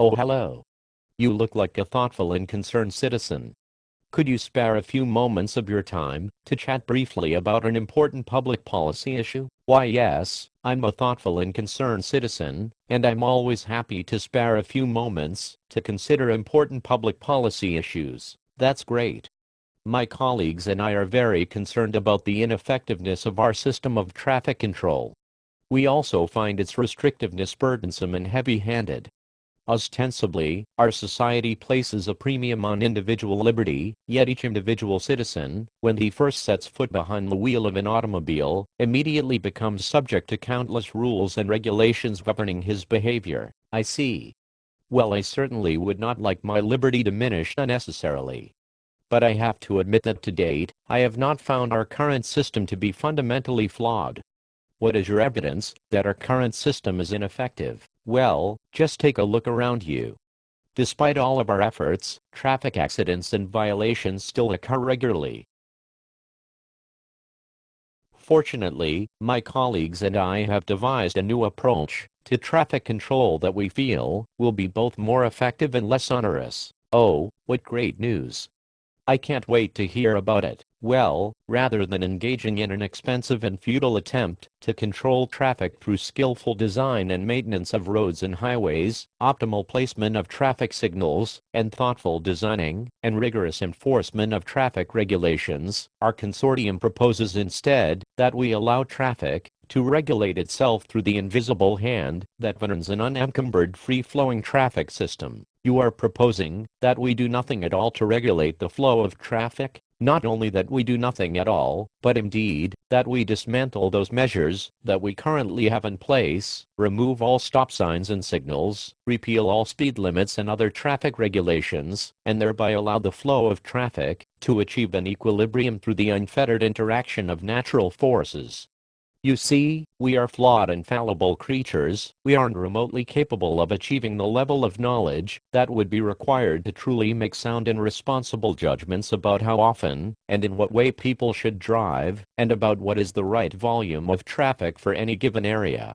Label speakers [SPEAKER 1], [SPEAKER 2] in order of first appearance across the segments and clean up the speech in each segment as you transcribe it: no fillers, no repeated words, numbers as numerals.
[SPEAKER 1] Oh, hello. You look like a thoughtful and concerned citizen. Could you spare a few moments of your time to chat briefly about an important public policy issue? Why, yes, I'm a thoughtful and concerned citizen, and I'm always happy to spare a few moments to consider important public policy issues. That's great. My colleagues and I are very concerned about the ineffectiveness of our system of traffic control. We also find its restrictiveness burdensome and heavy-handed. Ostensibly, our society places a premium on individual liberty, yet each individual citizen, when he first sets foot behind the wheel of an automobile, immediately becomes subject to countless rules and regulations governing his behavior. I see. Well, I certainly would not like my liberty diminished unnecessarily. But I have to admit that to date, I have not found our current system to be fundamentally flawed. What is your evidence that our current system is ineffective? Well, just take a look around you. Despite all of our efforts, traffic accidents and violations still occur regularly. Fortunately, my colleagues and I have devised a new approach to traffic control that we feel will be both more effective and less onerous. Oh, what great news! I can't wait to hear about it. Well, rather than engaging in an expensive and futile attempt to control traffic through skillful design and maintenance of roads and highways, optimal placement of traffic signals, and thoughtful designing and rigorous enforcement of traffic regulations, our consortium proposes instead that we allow traffic to regulate itself through the invisible hand that governs an unencumbered free-flowing traffic system. You are proposing that we do nothing at all to regulate the flow of traffic? Not only that we do nothing at all, but indeed, that we dismantle those measures that we currently have in place, remove all stop signs and signals, repeal all speed limits and other traffic regulations, and thereby allow the flow of traffic to achieve an equilibrium through the unfettered interaction of natural forces. You see, we are flawed and fallible creatures. We aren't remotely capable of achieving the level of knowledge that would be required to truly make sound and responsible judgments about how often and in what way people should drive, and about what is the right volume of traffic for any given area.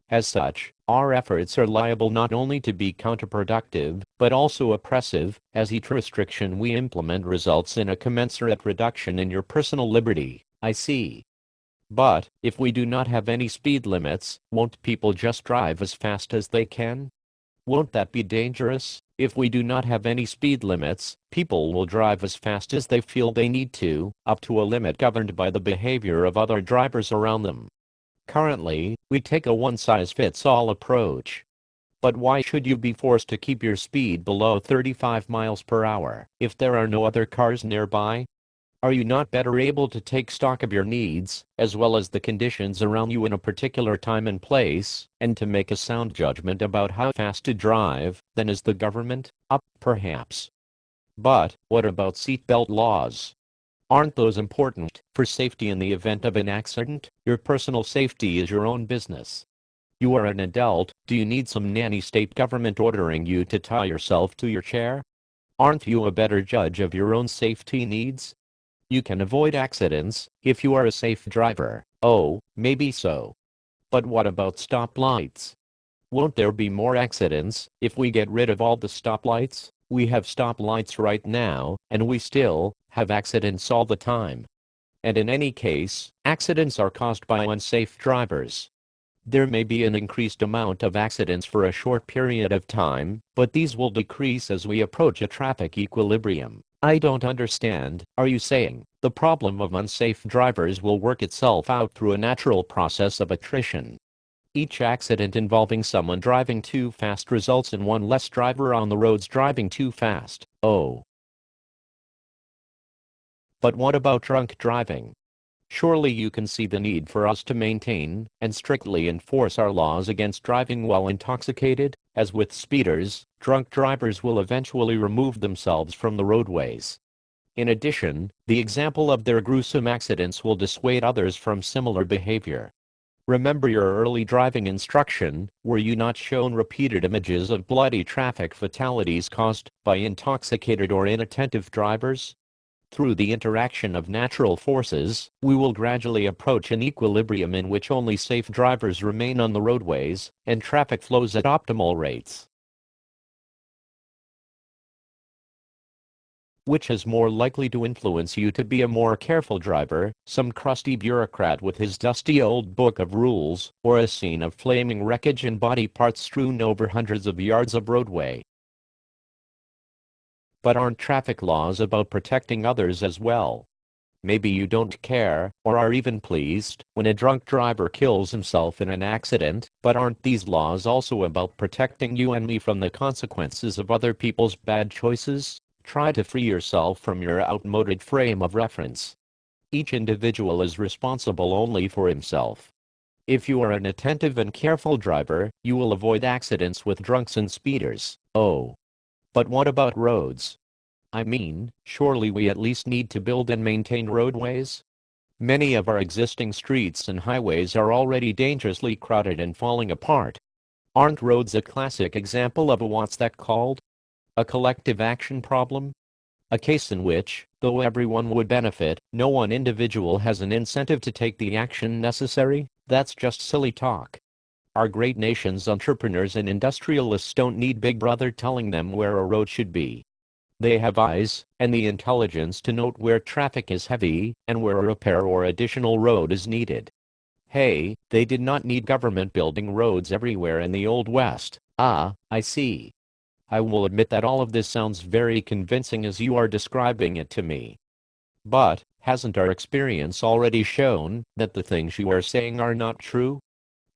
[SPEAKER 1] As such, our efforts are liable not only to be counterproductive, but also oppressive, as each restriction we implement results in a commensurate reduction in your personal liberty. I see. But, if we do not have any speed limits, won't people just drive as fast as they can? Won't that be dangerous? If we do not have any speed limits, people will drive as fast as they feel they need to, up to a limit governed by the behavior of other drivers around them. Currently, we take a one-size-fits-all approach. But why should you be forced to keep your speed below 35 miles per hour if there are no other cars nearby? Are you not better able to take stock of your needs, as well as the conditions around you in a particular time and place, and to make a sound judgment about how fast to drive, than is the government? Perhaps. But, what about seatbelt laws? Aren't those important for safety in the event of an accident? Your personal safety is your own business. You are an adult. Do you need some nanny state government ordering you to tie yourself to your chair? Aren't you a better judge of your own safety needs? You can avoid accidents if you are a safe driver. Oh, maybe so. But what about stoplights? Won't there be more accidents if we get rid of all the stoplights? We have stoplights right now, and we still have accidents all the time. And in any case, accidents are caused by unsafe drivers. There may be an increased amount of accidents for a short period of time, but these will decrease as we approach a traffic equilibrium. I don't understand. Are you saying the problem of unsafe drivers will work itself out through a natural process of attrition? Each accident involving someone driving too fast results in one less driver on the roads driving too fast. Oh. But what about drunk driving? Surely you can see the need for us to maintain and strictly enforce our laws against driving while intoxicated. As with speeders, drunk drivers will eventually remove themselves from the roadways. In addition, the example of their gruesome accidents will dissuade others from similar behavior. Remember your early driving instruction. Were you not shown repeated images of bloody traffic fatalities caused by intoxicated or inattentive drivers? Through the interaction of natural forces, we will gradually approach an equilibrium in which only safe drivers remain on the roadways, and traffic flows at optimal rates. Which is more likely to influence you to be a more careful driver, some crusty bureaucrat with his dusty old book of rules, or a scene of flaming wreckage and body parts strewn over hundreds of yards of roadway? But aren't traffic laws about protecting others as well? Maybe you don't care, or are even pleased, when a drunk driver kills himself in an accident, but aren't these laws also about protecting you and me from the consequences of other people's bad choices? Try to free yourself from your outmoded frame of reference. Each individual is responsible only for himself. If you are an attentive and careful driver, you will avoid accidents with drunks and speeders. Oh. But what about roads? I mean, surely we at least need to build and maintain roadways? Many of our existing streets and highways are already dangerously crowded and falling apart. Aren't roads a classic example of a what's that called? A collective action problem? A case in which, though everyone would benefit, no one individual has an incentive to take the action necessary? That's just silly talk. Our great nation's entrepreneurs and industrialists don't need Big Brother telling them where a road should be. They have eyes and the intelligence to note where traffic is heavy and where a repair or additional road is needed. Hey, they did not need government building roads everywhere in the Old West. Ah, I see. I will admit that all of this sounds very convincing as you are describing it to me. But, hasn't our experience already shown that the things you are saying are not true?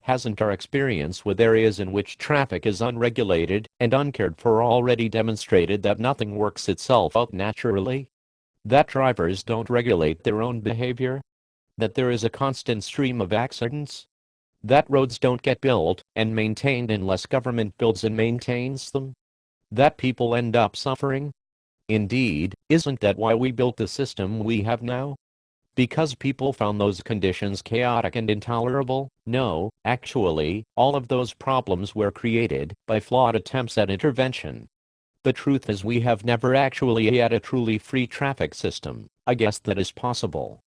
[SPEAKER 1] Hasn't our experience with areas in which traffic is unregulated and uncared for already demonstrated that nothing works itself out naturally? That drivers don't regulate their own behavior? That there is a constant stream of accidents? That roads don't get built and maintained unless government builds and maintains them? That people end up suffering? Indeed, isn't that why we built the system we have now? Because people found those conditions chaotic and intolerable? No, actually, all of those problems were created by flawed attempts at intervention. The truth is we have never actually had a truly free traffic system. I guess that is possible.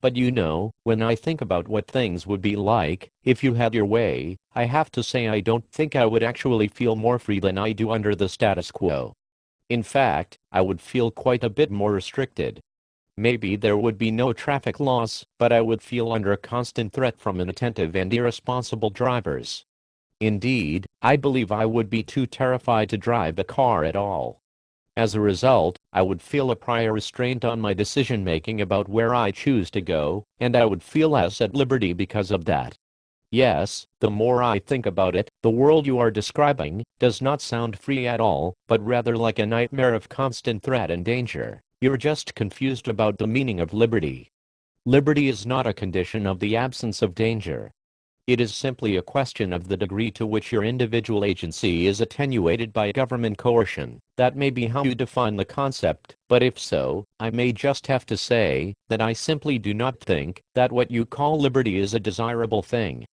[SPEAKER 1] But you know, when I think about what things would be like if you had your way, I have to say I don't think I would actually feel more free than I do under the status quo. In fact, I would feel quite a bit more restricted. Maybe there would be no traffic laws, but I would feel under constant threat from inattentive and irresponsible drivers. Indeed, I believe I would be too terrified to drive a car at all. As a result, I would feel a prior restraint on my decision-making about where I choose to go, and I would feel less at liberty because of that. Yes, the more I think about it, the world you are describing does not sound free at all, but rather like a nightmare of constant threat and danger. You're just confused about the meaning of liberty. Liberty is not a condition of the absence of danger. It is simply a question of the degree to which your individual agency is attenuated by government coercion. That may be how you define the concept, but if so, I may just have to say that I simply do not think that what you call liberty is a desirable thing.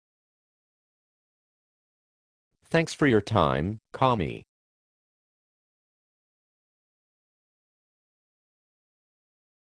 [SPEAKER 1] Thanks for your time, Kami.